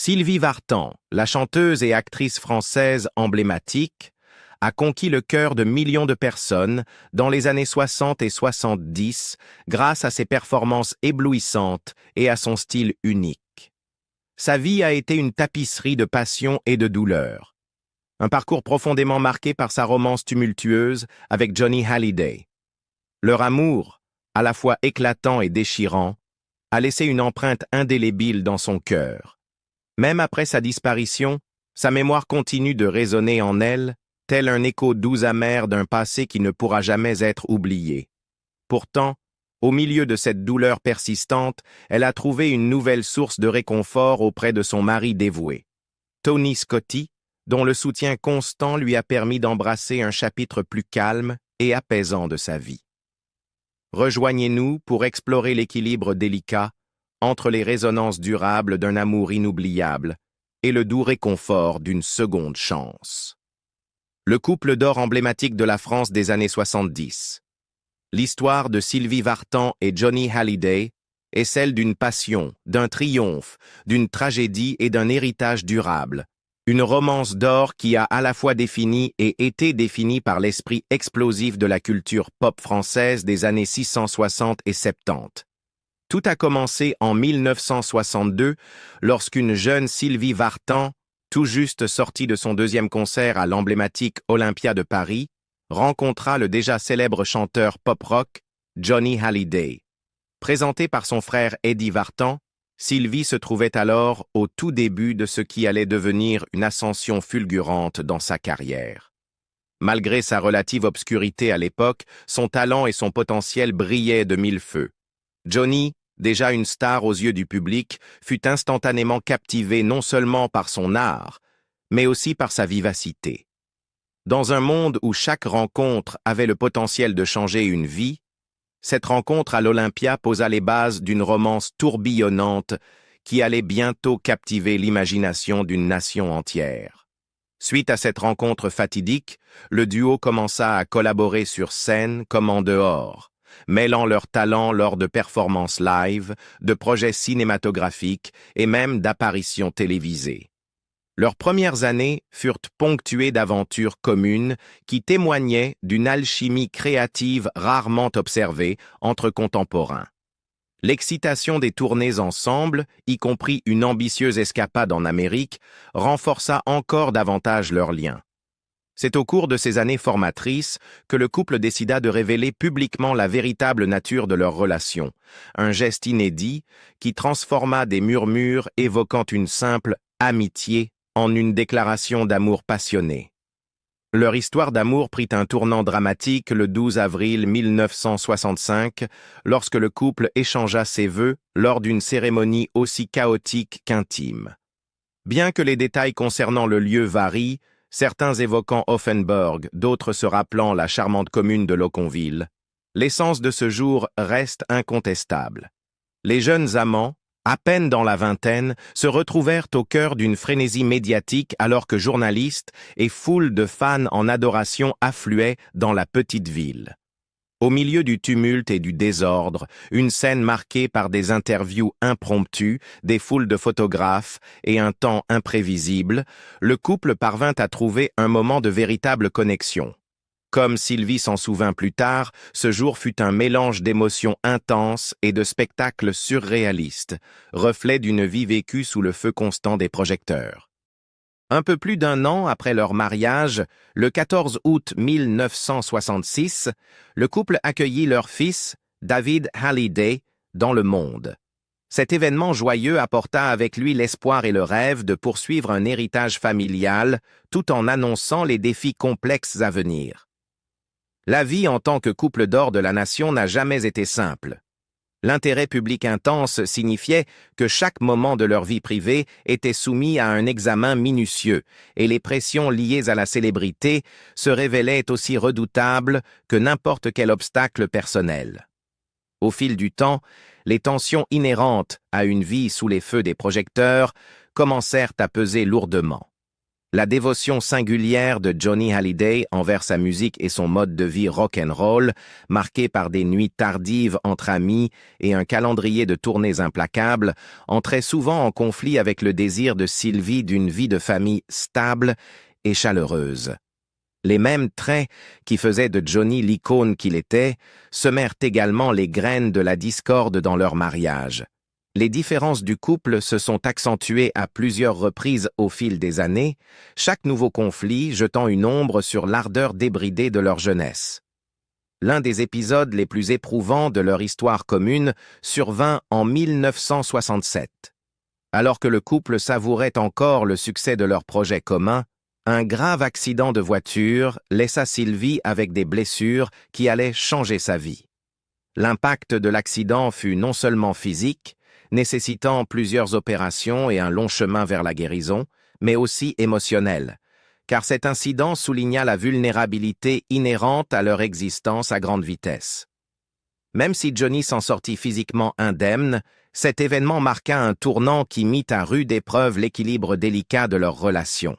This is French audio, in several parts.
Sylvie Vartan, la chanteuse et actrice française emblématique, a conquis le cœur de millions de personnes dans les années 60 et 70 grâce à ses performances éblouissantes et à son style unique. Sa vie a été une tapisserie de passion et de douleur. Un parcours profondément marqué par sa romance tumultueuse avec Johnny Hallyday. Leur amour, à la fois éclatant et déchirant, a laissé une empreinte indélébile dans son cœur. Même après sa disparition, sa mémoire continue de résonner en elle, tel un écho doux amer d'un passé qui ne pourra jamais être oublié. Pourtant, au milieu de cette douleur persistante, elle a trouvé une nouvelle source de réconfort auprès de son mari dévoué, Tony Scotti, dont le soutien constant lui a permis d'embrasser un chapitre plus calme et apaisant de sa vie. Rejoignez-nous pour explorer l'équilibre délicat entre les résonances durables d'un amour inoubliable et le doux réconfort d'une seconde chance. Le couple d'or emblématique de la France des années 70. L'histoire de Sylvie Vartan et Johnny Hallyday est celle d'une passion, d'un triomphe, d'une tragédie et d'un héritage durable. Une romance d'or qui a à la fois défini et été définie par l'esprit explosif de la culture pop française des années 660 et 70. Tout a commencé en 1962, lorsqu'une jeune Sylvie Vartan, tout juste sortie de son deuxième concert à l'emblématique Olympia de Paris, rencontra le déjà célèbre chanteur pop-rock Johnny Hallyday. Présenté par son frère Eddie Vartan, Sylvie se trouvait alors au tout début de ce qui allait devenir une ascension fulgurante dans sa carrière. Malgré sa relative obscurité à l'époque, son talent et son potentiel brillaient de mille feux. Johnny, déjà une star aux yeux du public, fut instantanément captivé non seulement par son art, mais aussi par sa vivacité. Dans un monde où chaque rencontre avait le potentiel de changer une vie, cette rencontre à l'Olympia posa les bases d'une romance tourbillonnante qui allait bientôt captiver l'imagination d'une nation entière. Suite à cette rencontre fatidique, le duo commença à collaborer sur scène comme en dehors, mêlant leurs talents lors de performances live, de projets cinématographiques et même d'apparitions télévisées. Leurs premières années furent ponctuées d'aventures communes qui témoignaient d'une alchimie créative rarement observée entre contemporains. L'excitation des tournées ensemble, y compris une ambitieuse escapade en Amérique, renforça encore davantage leurs liens. C'est au cours de ces années formatrices que le couple décida de révéler publiquement la véritable nature de leur relation, un geste inédit qui transforma des murmures évoquant une simple amitié en une déclaration d'amour passionné. Leur histoire d'amour prit un tournant dramatique le 12 avril 1965, lorsque le couple échangea ses vœux lors d'une cérémonie aussi chaotique qu'intime. Bien que les détails concernant le lieu varient, certains évoquant Offenburg, d'autres se rappelant la charmante commune de Loconville, l'essence de ce jour reste incontestable. Les jeunes amants, à peine dans la vingtaine, se retrouvèrent au cœur d'une frénésie médiatique alors que journalistes et foules de fans en adoration affluaient dans la petite ville. Au milieu du tumulte et du désordre, une scène marquée par des interviews impromptues, des foules de photographes et un temps imprévisible, le couple parvint à trouver un moment de véritable connexion. Comme Sylvie s'en souvint plus tard, ce jour fut un mélange d'émotions intenses et de spectacles surréalistes, reflet d'une vie vécue sous le feu constant des projecteurs. Un peu plus d'un an après leur mariage, le 14 août 1966, le couple accueillit leur fils, David Hallyday, dans le monde. Cet événement joyeux apporta avec lui l'espoir et le rêve de poursuivre un héritage familial, tout en annonçant les défis complexes à venir. La vie en tant que couple d'or de la nation n'a jamais été simple. L'intérêt public intense signifiait que chaque moment de leur vie privée était soumis à un examen minutieux, et les pressions liées à la célébrité se révélaient aussi redoutables que n'importe quel obstacle personnel. Au fil du temps, les tensions inhérentes à une vie sous les feux des projecteurs commencèrent à peser lourdement. La dévotion singulière de Johnny Hallyday envers sa musique et son mode de vie rock'n'roll, marqué par des nuits tardives entre amis et un calendrier de tournées implacables, entrait souvent en conflit avec le désir de Sylvie d'une vie de famille stable et chaleureuse. Les mêmes traits qui faisaient de Johnny l'icône qu'il était semèrent également les graines de la discorde dans leur mariage. Les différences du couple se sont accentuées à plusieurs reprises au fil des années, chaque nouveau conflit jetant une ombre sur l'ardeur débridée de leur jeunesse. L'un des épisodes les plus éprouvants de leur histoire commune survint en 1967. Alors que le couple savourait encore le succès de leur projet commun, un grave accident de voiture laissa Sylvie avec des blessures qui allaient changer sa vie. L'impact de l'accident fut non seulement physique, nécessitant plusieurs opérations et un long chemin vers la guérison, mais aussi émotionnel, car cet incident souligna la vulnérabilité inhérente à leur existence à grande vitesse. Même si Johnny s'en sortit physiquement indemne, cet événement marqua un tournant qui mit à rude épreuve l'équilibre délicat de leur relation.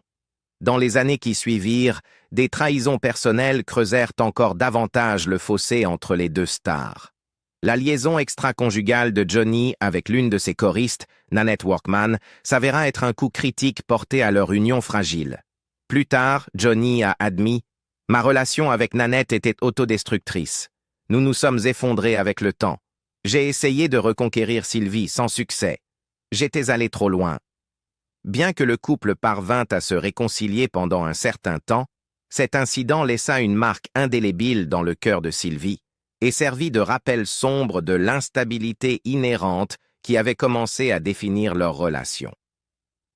Dans les années qui suivirent, des trahisons personnelles creusèrent encore davantage le fossé entre les deux stars. La liaison extra-conjugale de Johnny avec l'une de ses choristes, Nanette Workman, s'avéra être un coup critique porté à leur union fragile. Plus tard, Johnny a admis « Ma relation avec Nanette était autodestructrice. Nous nous sommes effondrés avec le temps. J'ai essayé de reconquérir Sylvie sans succès. J'étais allé trop loin. » Bien que le couple parvint à se réconcilier pendant un certain temps, cet incident laissa une marque indélébile dans le cœur de Sylvie et servit de rappel sombre de l'instabilité inhérente qui avait commencé à définir leur relation.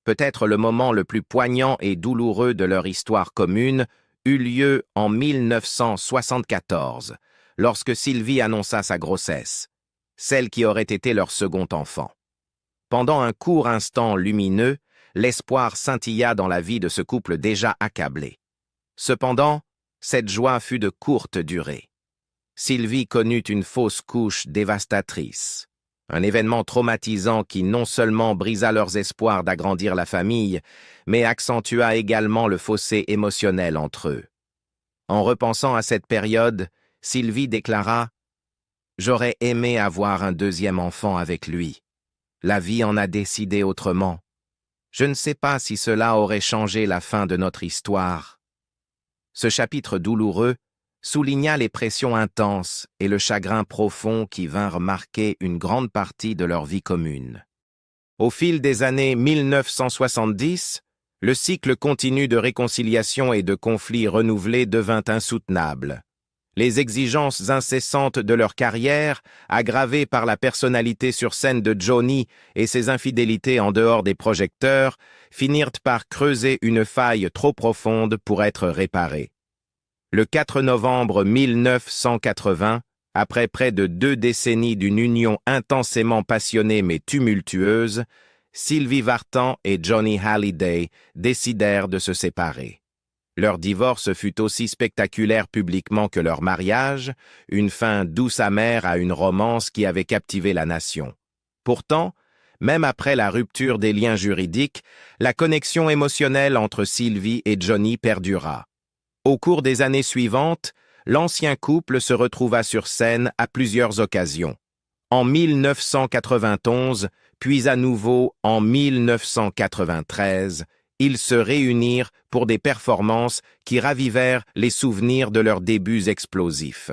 Peut-être le moment le plus poignant et douloureux de leur histoire commune eut lieu en 1974, lorsque Sylvie annonça sa grossesse, celle qui aurait été leur second enfant. Pendant un court instant lumineux, l'espoir scintilla dans la vie de ce couple déjà accablé. Cependant, cette joie fut de courte durée. Sylvie connut une fausse couche dévastatrice, un événement traumatisant qui non seulement brisa leurs espoirs d'agrandir la famille, mais accentua également le fossé émotionnel entre eux. En repensant à cette période, Sylvie déclara « J'aurais aimé avoir un deuxième enfant avec lui. La vie en a décidé autrement. Je ne sais pas si cela aurait changé la fin de notre histoire. » Ce chapitre douloureux souligna les pressions intenses et le chagrin profond qui vinrent marquer une grande partie de leur vie commune. Au fil des années 1970, le cycle continu de réconciliation et de conflits renouvelés devint insoutenable. Les exigences incessantes de leur carrière, aggravées par la personnalité sur scène de Johnny et ses infidélités en dehors des projecteurs, finirent par creuser une faille trop profonde pour être réparée. Le 4 novembre 1980, après près de 2 décennies d'une union intensément passionnée mais tumultueuse, Sylvie Vartan et Johnny Hallyday décidèrent de se séparer. Leur divorce fut aussi spectaculaire publiquement que leur mariage, une fin douce amère à une romance qui avait captivé la nation. Pourtant, même après la rupture des liens juridiques, la connexion émotionnelle entre Sylvie et Johnny perdura. Au cours des années suivantes, l'ancien couple se retrouva sur scène à plusieurs occasions. En 1991, puis à nouveau en 1993, ils se réunirent pour des performances qui ravivèrent les souvenirs de leurs débuts explosifs.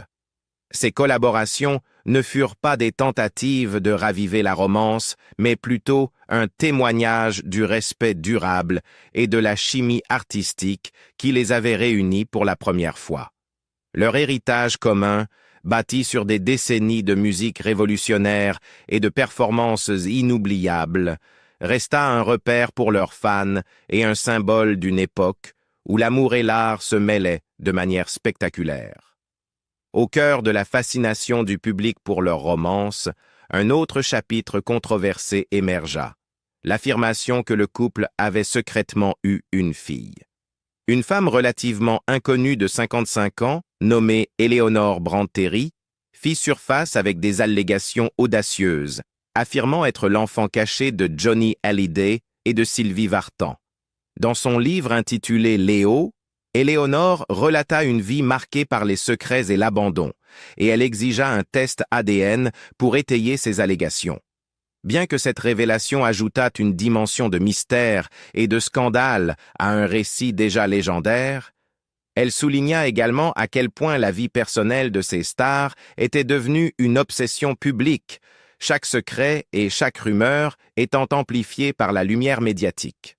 Ces collaborations ne furent pas des tentatives de raviver la romance, mais plutôt un témoignage du respect durable et de la chimie artistique qui les avait réunis pour la première fois. Leur héritage commun, bâti sur des décennies de musique révolutionnaire et de performances inoubliables, resta un repère pour leurs fans et un symbole d'une époque où l'amour et l'art se mêlaient de manière spectaculaire. Au cœur de la fascination du public pour leur romance, un autre chapitre controversé émergea, l'affirmation que le couple avait secrètement eu une fille. Une femme relativement inconnue de 55 ans, nommée Eleanor Brandt-Terry, fit surface avec des allégations audacieuses, affirmant être l'enfant caché de Johnny Hallyday et de Sylvie Vartan. Dans son livre intitulé Léo, Éléonore relata une vie marquée par les secrets et l'abandon, et elle exigea un test ADN pour étayer ses allégations. Bien que cette révélation ajoutât une dimension de mystère et de scandale à un récit déjà légendaire, elle souligna également à quel point la vie personnelle de ces stars était devenue une obsession publique, chaque secret et chaque rumeur étant amplifiés par la lumière médiatique.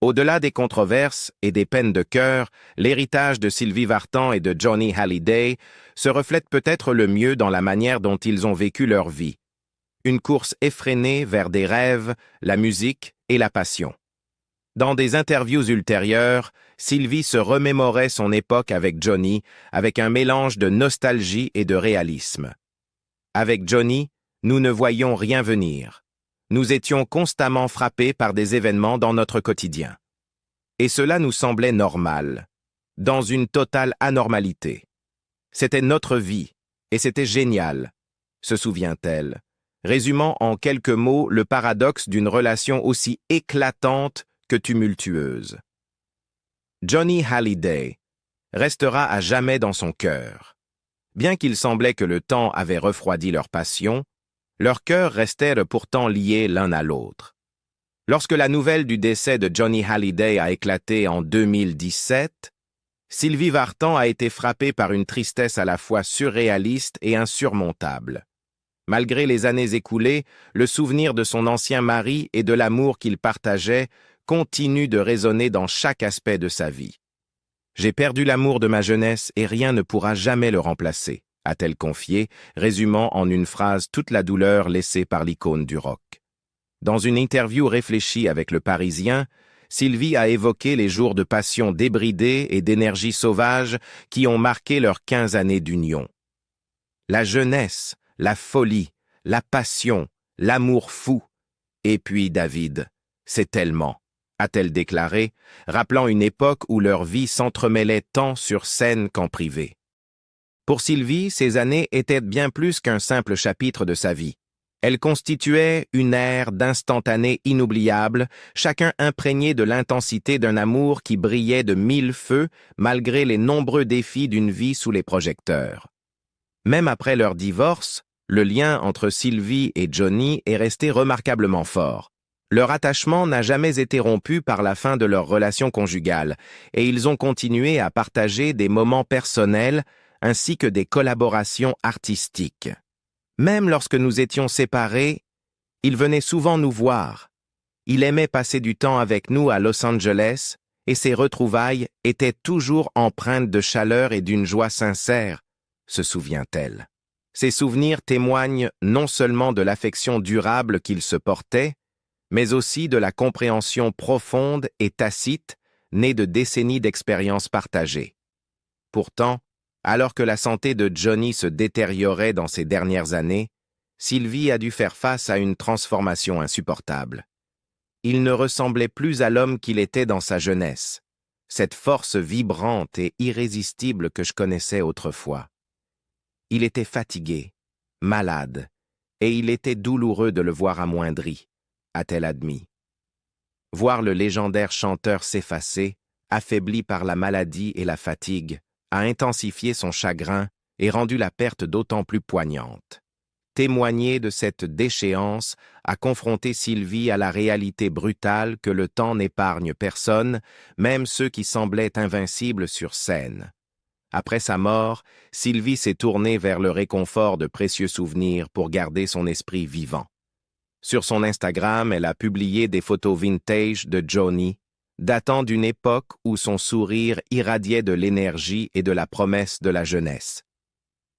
Au-delà des controverses et des peines de cœur, l'héritage de Sylvie Vartan et de Johnny Hallyday se reflète peut-être le mieux dans la manière dont ils ont vécu leur vie. Une course effrénée vers des rêves, la musique et la passion. Dans des interviews ultérieures, Sylvie se remémorait son époque avec Johnny avec un mélange de nostalgie et de réalisme. Avec Johnny, nous ne voyions rien venir. Nous étions constamment frappés par des événements dans notre quotidien. Et cela nous semblait normal, dans une totale anormalité. C'était notre vie, et c'était génial, se souvient-elle, résumant en quelques mots le paradoxe d'une relation aussi éclatante que tumultueuse. Johnny Hallyday restera à jamais dans son cœur. Bien qu'il semblait que le temps avait refroidi leur passion, leurs cœurs restèrent pourtant liés l'un à l'autre. Lorsque la nouvelle du décès de Johnny Hallyday a éclaté en 2017, Sylvie Vartan a été frappée par une tristesse à la fois surréaliste et insurmontable. Malgré les années écoulées, le souvenir de son ancien mari et de l'amour qu'il partageait continue de résonner dans chaque aspect de sa vie. « J'ai perdu l'amour de ma jeunesse et rien ne pourra jamais le remplacer », a-t-elle confié, résumant en une phrase toute la douleur laissée par l'icône du rock. Dans une interview réfléchie avec Le Parisien, Sylvie a évoqué les jours de passion débridée et d'énergie sauvage qui ont marqué leurs 15 années d'union. La jeunesse, la folie, la passion, l'amour fou. Et puis David, c'est tellement, a-t-elle déclaré, rappelant une époque où leur vie s'entremêlait tant sur scène qu'en privé. Pour Sylvie, ces années étaient bien plus qu'un simple chapitre de sa vie. Elles constituaient une ère d'instantanés inoubliables, chacun imprégné de l'intensité d'un amour qui brillait de mille feux malgré les nombreux défis d'une vie sous les projecteurs. Même après leur divorce, le lien entre Sylvie et Johnny est resté remarquablement fort. Leur attachement n'a jamais été rompu par la fin de leur relation conjugale, et ils ont continué à partager des moments personnels ainsi que des collaborations artistiques. Même lorsque nous étions séparés, il venait souvent nous voir. Il aimait passer du temps avec nous à Los Angeles, et ses retrouvailles étaient toujours empreintes de chaleur et d'une joie sincère, se souvient-elle. Ces souvenirs témoignent non seulement de l'affection durable qu'ils se portaient, mais aussi de la compréhension profonde et tacite née de décennies d'expériences partagées. Pourtant, alors que la santé de Johnny se détériorait dans ces dernières années, Sylvie a dû faire face à une transformation insupportable. Il ne ressemblait plus à l'homme qu'il était dans sa jeunesse, cette force vibrante et irrésistible que je connaissais autrefois. Il était fatigué, malade, et il était douloureux de le voir amoindri, a-t-elle admis. Voir le légendaire chanteur s'effacer, affaibli par la maladie et la fatigue, a intensifié son chagrin et rendu la perte d'autant plus poignante. Témoigner de cette déchéance a confronté Sylvie à la réalité brutale que le temps n'épargne personne, même ceux qui semblaient invincibles sur scène. Après sa mort, Sylvie s'est tournée vers le réconfort de précieux souvenirs pour garder son esprit vivant. Sur son Instagram, elle a publié des photos vintage de Johnny, datant d'une époque où son sourire irradiait de l'énergie et de la promesse de la jeunesse.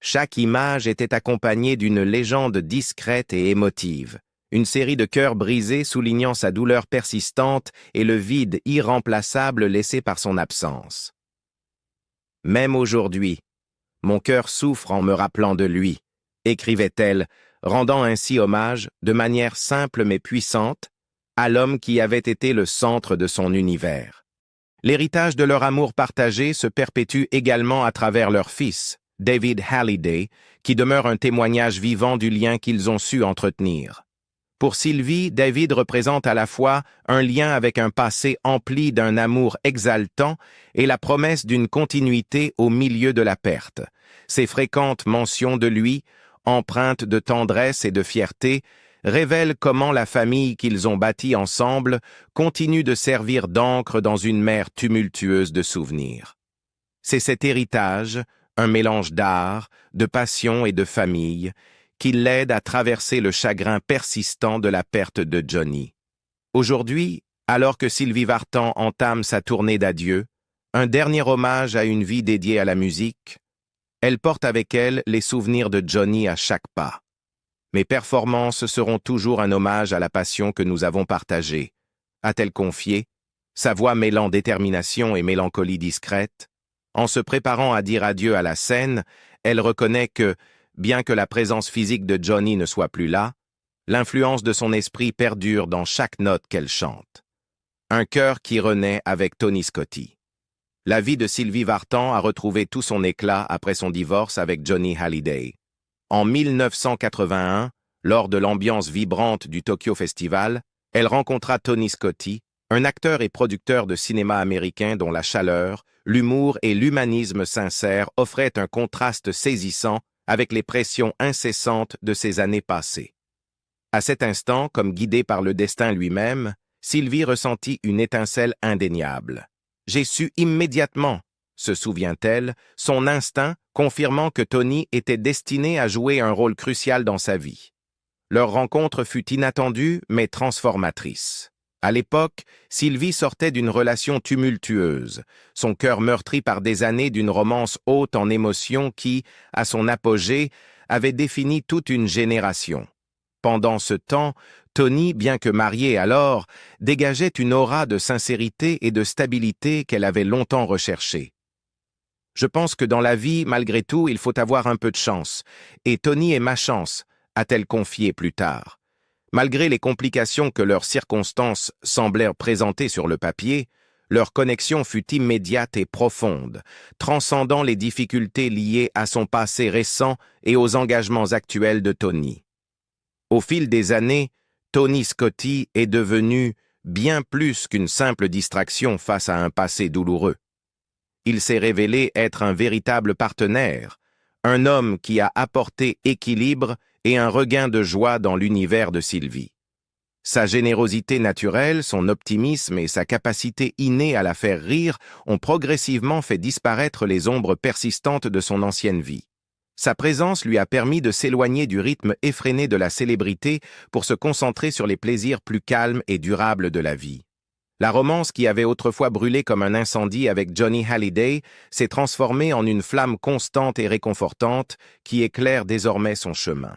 Chaque image était accompagnée d'une légende discrète et émotive, une série de cœurs brisés soulignant sa douleur persistante et le vide irremplaçable laissé par son absence. Même aujourd'hui, mon cœur souffre en me rappelant de lui, écrivait-elle, rendant ainsi hommage, de manière simple mais puissante, à l'homme qui avait été le centre de son univers. L'héritage de leur amour partagé se perpétue également à travers leur fils, David Hallyday, qui demeure un témoignage vivant du lien qu'ils ont su entretenir. Pour Sylvie, David représente à la fois un lien avec un passé empli d'un amour exaltant et la promesse d'une continuité au milieu de la perte. Ses fréquentes mentions de lui, empreintes de tendresse et de fierté, révèlent comment la famille qu'ils ont bâtie ensemble continue de servir d'ancre dans une mer tumultueuse de souvenirs. C'est cet héritage, un mélange d'art, de passion et de famille, qui l'aide à traverser le chagrin persistant de la perte de Johnny. Aujourd'hui, alors que Sylvie Vartan entame sa tournée d'adieu, un dernier hommage à une vie dédiée à la musique, elle porte avec elle les souvenirs de Johnny à chaque pas. Mes performances seront toujours un hommage à la passion que nous avons partagée, a-t-elle confié, sa voix mêlant détermination et mélancolie discrète. En se préparant à dire adieu à la scène, elle reconnaît que, bien que la présence physique de Johnny ne soit plus là, l'influence de son esprit perdure dans chaque note qu'elle chante. Un cœur qui renaît avec Tony Scotti. La vie de Sylvie Vartan a retrouvé tout son éclat après son divorce avec Johnny Hallyday. En 1981, lors de l'ambiance vibrante du Tokyo Festival, elle rencontra Tony Scotti, un acteur et producteur de cinéma américain dont la chaleur, l'humour et l'humanisme sincère offraient un contraste saisissant avec les pressions incessantes de ces années passées. À cet instant, comme guidée par le destin lui-même, Sylvie ressentit une étincelle indéniable. « J'ai su immédiatement », se souvient-elle, son instinct confirmant que Tony était destiné à jouer un rôle crucial dans sa vie. Leur rencontre fut inattendue mais transformatrice. À l'époque, Sylvie sortait d'une relation tumultueuse, son cœur meurtri par des années d'une romance haute en émotions qui, à son apogée, avait défini toute une génération. Pendant ce temps, Tony, bien que marié alors, dégageait une aura de sincérité et de stabilité qu'elle avait longtemps recherchée. « Je pense que dans la vie, malgré tout, il faut avoir un peu de chance, et Tony est ma chance », a-t-elle confié plus tard. Malgré les complications que leurs circonstances semblèrent présenter sur le papier, leur connexion fut immédiate et profonde, transcendant les difficultés liées à son passé récent et aux engagements actuels de Tony. Au fil des années, Tony Scotti est devenu bien plus qu'une simple distraction face à un passé douloureux. Il s'est révélé être un véritable partenaire, un homme qui a apporté équilibre et un regain de joie dans l'univers de Sylvie. Sa générosité naturelle, son optimisme et sa capacité innée à la faire rire ont progressivement fait disparaître les ombres persistantes de son ancienne vie. Sa présence lui a permis de s'éloigner du rythme effréné de la célébrité pour se concentrer sur les plaisirs plus calmes et durables de la vie. La romance qui avait autrefois brûlé comme un incendie avec Johnny Hallyday s'est transformée en une flamme constante et réconfortante qui éclaire désormais son chemin.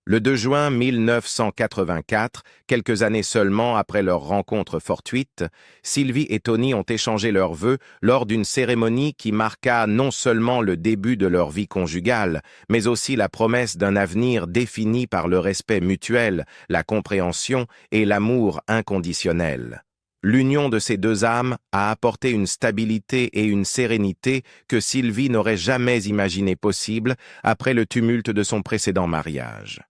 Le 2 juin 1984, quelques années seulement après leur rencontre fortuite, Sylvie et Tony ont échangé leurs vœux lors d'une cérémonie qui marqua non seulement le début de leur vie conjugale, mais aussi la promesse d'un avenir défini par le respect mutuel, la compréhension et l'amour inconditionnel. L'union de ces deux âmes a apporté une stabilité et une sérénité que Sylvie n'aurait jamais imaginé possible après le tumulte de son précédent mariage.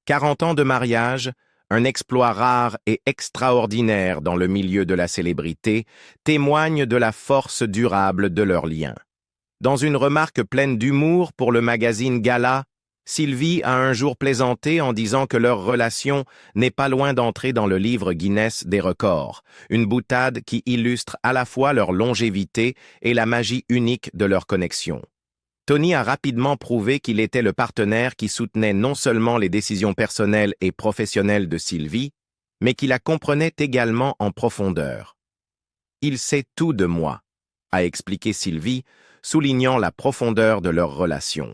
40 ans de mariage, un exploit rare et extraordinaire dans le milieu de la célébrité, témoignent de la force durable de leur lien. Dans une remarque pleine d'humour pour le magazine Gala, Sylvie a un jour plaisanté en disant que leur relation n'est pas loin d'entrer dans le livre Guinness des records, une boutade qui illustre à la fois leur longévité et la magie unique de leur connexion. Tony a rapidement prouvé qu'il était le partenaire qui soutenait non seulement les décisions personnelles et professionnelles de Sylvie, mais qui la comprenait également en profondeur. « Il sait tout de moi », a expliqué Sylvie, soulignant la profondeur de leur relation.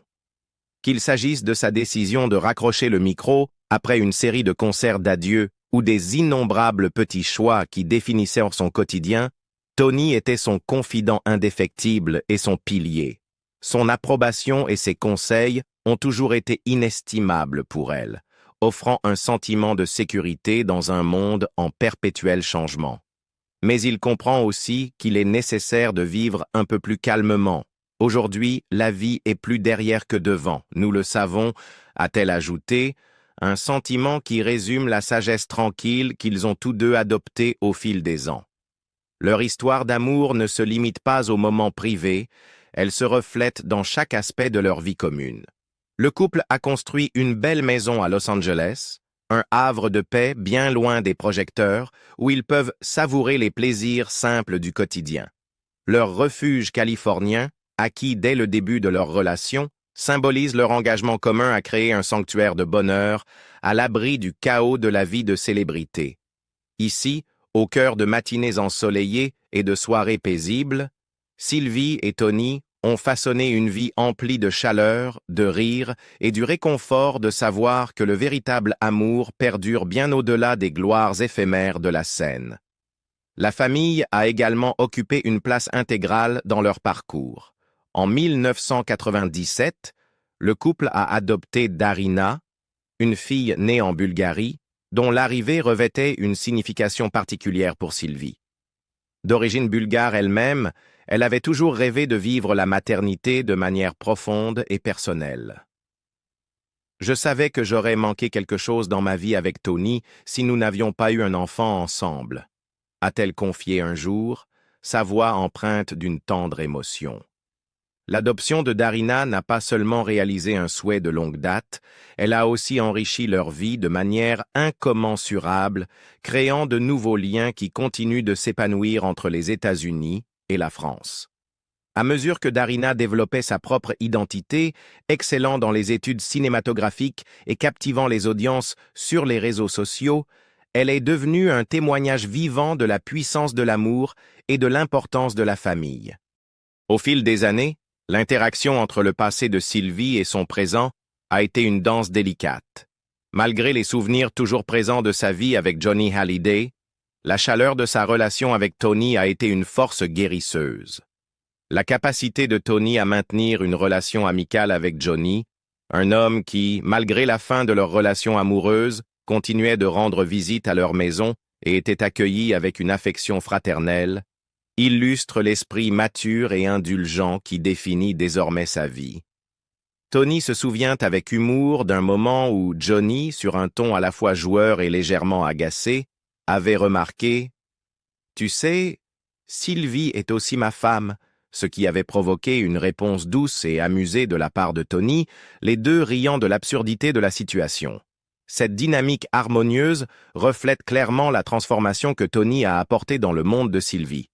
Qu'il s'agisse de sa décision de raccrocher le micro après une série de concerts d'adieu ou des innombrables petits choix qui définissaient son quotidien, Tony était son confident indéfectible et son pilier. Son approbation et ses conseils ont toujours été inestimables pour elle, offrant un sentiment de sécurité dans un monde en perpétuel changement. Mais il comprend aussi qu'il est nécessaire de vivre un peu plus calmement. Aujourd'hui, la vie est plus derrière que devant, nous le savons, a-t-elle ajouté, un sentiment qui résume la sagesse tranquille qu'ils ont tous deux adoptée au fil des ans. Leur histoire d'amour ne se limite pas aux moments privés, elle se reflète dans chaque aspect de leur vie commune. Le couple a construit une belle maison à Los Angeles, un havre de paix bien loin des projecteurs, où ils peuvent savourer les plaisirs simples du quotidien. Leur refuge californien, acquis dès le début de leur relation, symbolise leur engagement commun à créer un sanctuaire de bonheur, à l'abri du chaos de la vie de célébrité. Ici, au cœur de matinées ensoleillées et de soirées paisibles, Sylvie et Tony ont façonné une vie emplie de chaleur, de rire et du réconfort de savoir que le véritable amour perdure bien au-delà des gloires éphémères de la scène. La famille a également occupé une place intégrale dans leur parcours. En 1997, le couple a adopté Darina, une fille née en Bulgarie, dont l'arrivée revêtait une signification particulière pour Sylvie. D'origine bulgare elle-même, elle avait toujours rêvé de vivre la maternité de manière profonde et personnelle. Je savais que j'aurais manqué quelque chose dans ma vie avec Tony si nous n'avions pas eu un enfant ensemble, a-t-elle confié un jour, sa voix empreinte d'une tendre émotion. L'adoption de Darina n'a pas seulement réalisé un souhait de longue date, elle a aussi enrichi leur vie de manière incommensurable, créant de nouveaux liens qui continuent de s'épanouir entre les États-Unis et la France. À mesure que Darina développait sa propre identité, excellant dans les études cinématographiques et captivant les audiences sur les réseaux sociaux, elle est devenue un témoignage vivant de la puissance de l'amour et de l'importance de la famille. Au fil des années, l'interaction entre le passé de Sylvie et son présent a été une danse délicate. Malgré les souvenirs toujours présents de sa vie avec Johnny Hallyday, la chaleur de sa relation avec Tony a été une force guérisseuse. La capacité de Tony à maintenir une relation amicale avec Johnny, un homme qui, malgré la fin de leur relation amoureuse, continuait de rendre visite à leur maison et était accueilli avec une affection fraternelle, illustre l'esprit mature et indulgent qui définit désormais sa vie. Tony se souvient avec humour d'un moment où Johnny, sur un ton à la fois joueur et légèrement agacé, avait remarqué « Tu sais, Sylvie est aussi ma femme », ce qui avait provoqué une réponse douce et amusée de la part de Tony, les deux riant de l'absurdité de la situation. Cette dynamique harmonieuse reflète clairement la transformation que Tony a apportée dans le monde de Sylvie.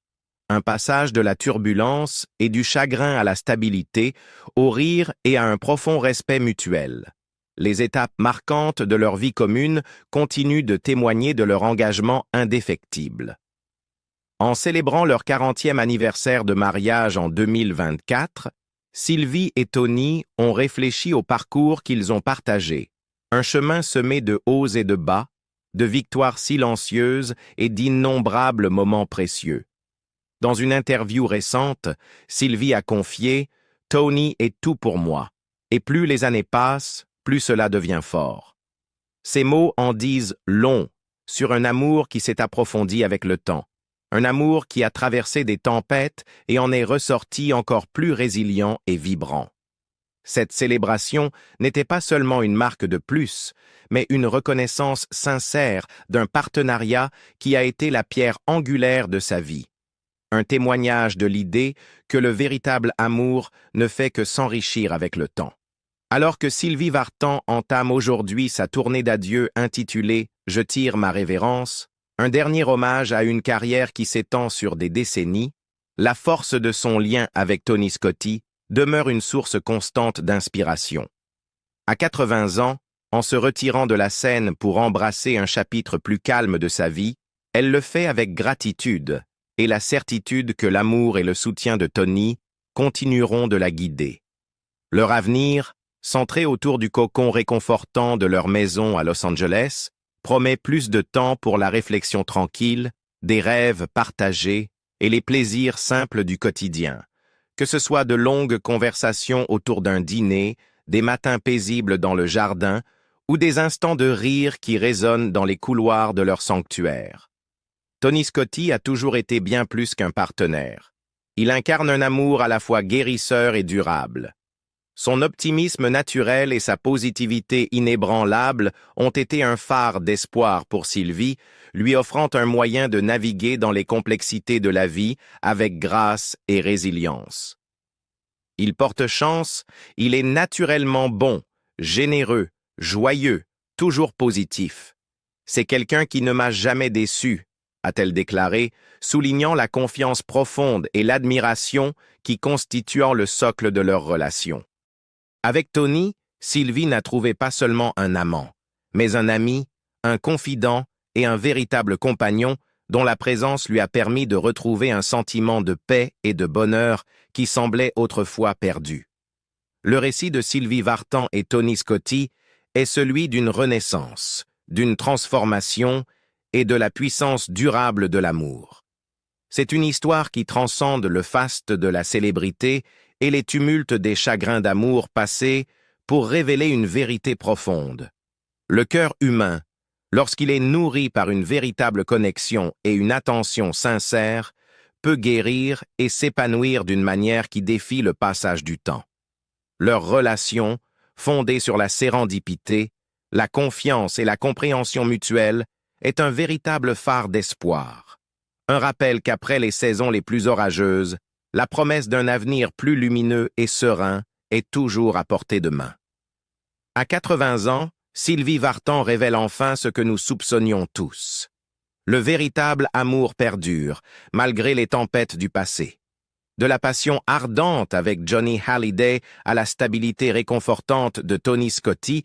Un passage de la turbulence et du chagrin à la stabilité, au rire et à un profond respect mutuel. Les étapes marquantes de leur vie commune continuent de témoigner de leur engagement indéfectible. En célébrant leur 40e anniversaire de mariage en 2024, Sylvie et Tony ont réfléchi au parcours qu'ils ont partagé. Un chemin semé de hauts et de bas, de victoires silencieuses et d'innombrables moments précieux. Dans une interview récente, Sylvie a confié « Tony est tout pour moi, et plus les années passent, plus cela devient fort. » Ces mots en disent long sur un amour qui s'est approfondi avec le temps, un amour qui a traversé des tempêtes et en est ressorti encore plus résilient et vibrant. Cette célébration n'était pas seulement une marque de plus, mais une reconnaissance sincère d'un partenariat qui a été la pierre angulaire de sa vie. Un témoignage de l'idée que le véritable amour ne fait que s'enrichir avec le temps. Alors que Sylvie Vartan entame aujourd'hui sa tournée d'adieu intitulée « Je tire ma révérence », un dernier hommage à une carrière qui s'étend sur des décennies, la force de son lien avec Tony Scotti demeure une source constante d'inspiration. À 80 ans, en se retirant de la scène pour embrasser un chapitre plus calme de sa vie, elle le fait avec gratitude et la certitude que l'amour et le soutien de Tony continueront de la guider. Leur avenir, centré autour du cocon réconfortant de leur maison à Los Angeles, promet plus de temps pour la réflexion tranquille, des rêves partagés et les plaisirs simples du quotidien. Que ce soit de longues conversations autour d'un dîner, des matins paisibles dans le jardin ou des instants de rire qui résonnent dans les couloirs de leur sanctuaire. Tony Scotti a toujours été bien plus qu'un partenaire. Il incarne un amour à la fois guérisseur et durable. Son optimisme naturel et sa positivité inébranlable ont été un phare d'espoir pour Sylvie, lui offrant un moyen de naviguer dans les complexités de la vie avec grâce et résilience. Il porte chance, il est naturellement bon, généreux, joyeux, toujours positif. C'est quelqu'un qui ne m'a jamais déçu, a-t-elle déclaré, soulignant la confiance profonde et l'admiration qui constituent le socle de leur relation. Avec Tony, Sylvie n'a trouvé pas seulement un amant, mais un ami, un confident et un véritable compagnon dont la présence lui a permis de retrouver un sentiment de paix et de bonheur qui semblait autrefois perdu. Le récit de Sylvie Vartan et Tony Scotti est celui d'une renaissance, d'une transformation et de la puissance durable de l'amour. C'est une histoire qui transcende le faste de la célébrité et les tumultes des chagrins d'amour passés pour révéler une vérité profonde. Le cœur humain, lorsqu'il est nourri par une véritable connexion et une attention sincère, peut guérir et s'épanouir d'une manière qui défie le passage du temps. Leur relation, fondée sur la sérendipité, la confiance et la compréhension mutuelle, est un véritable phare d'espoir. Un rappel qu'après les saisons les plus orageuses, la promesse d'un avenir plus lumineux et serein est toujours à portée de main. À 80 ans, Sylvie Vartan révèle enfin ce que nous soupçonnions tous. Le véritable amour perdure, malgré les tempêtes du passé. De la passion ardente avec Johnny Hallyday à la stabilité réconfortante de Tony Scotti,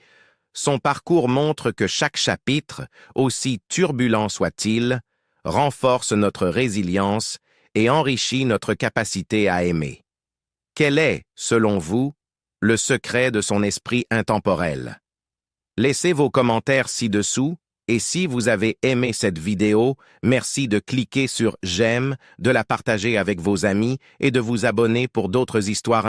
son parcours montre que chaque chapitre, aussi turbulent soit-il, renforce notre résilience et enrichit notre capacité à aimer. Quel est, selon vous, le secret de son esprit intemporel? Laissez vos commentaires ci-dessous et si vous avez aimé cette vidéo, merci de cliquer sur « J'aime », de la partager avec vos amis et de vous abonner pour d'autres histoires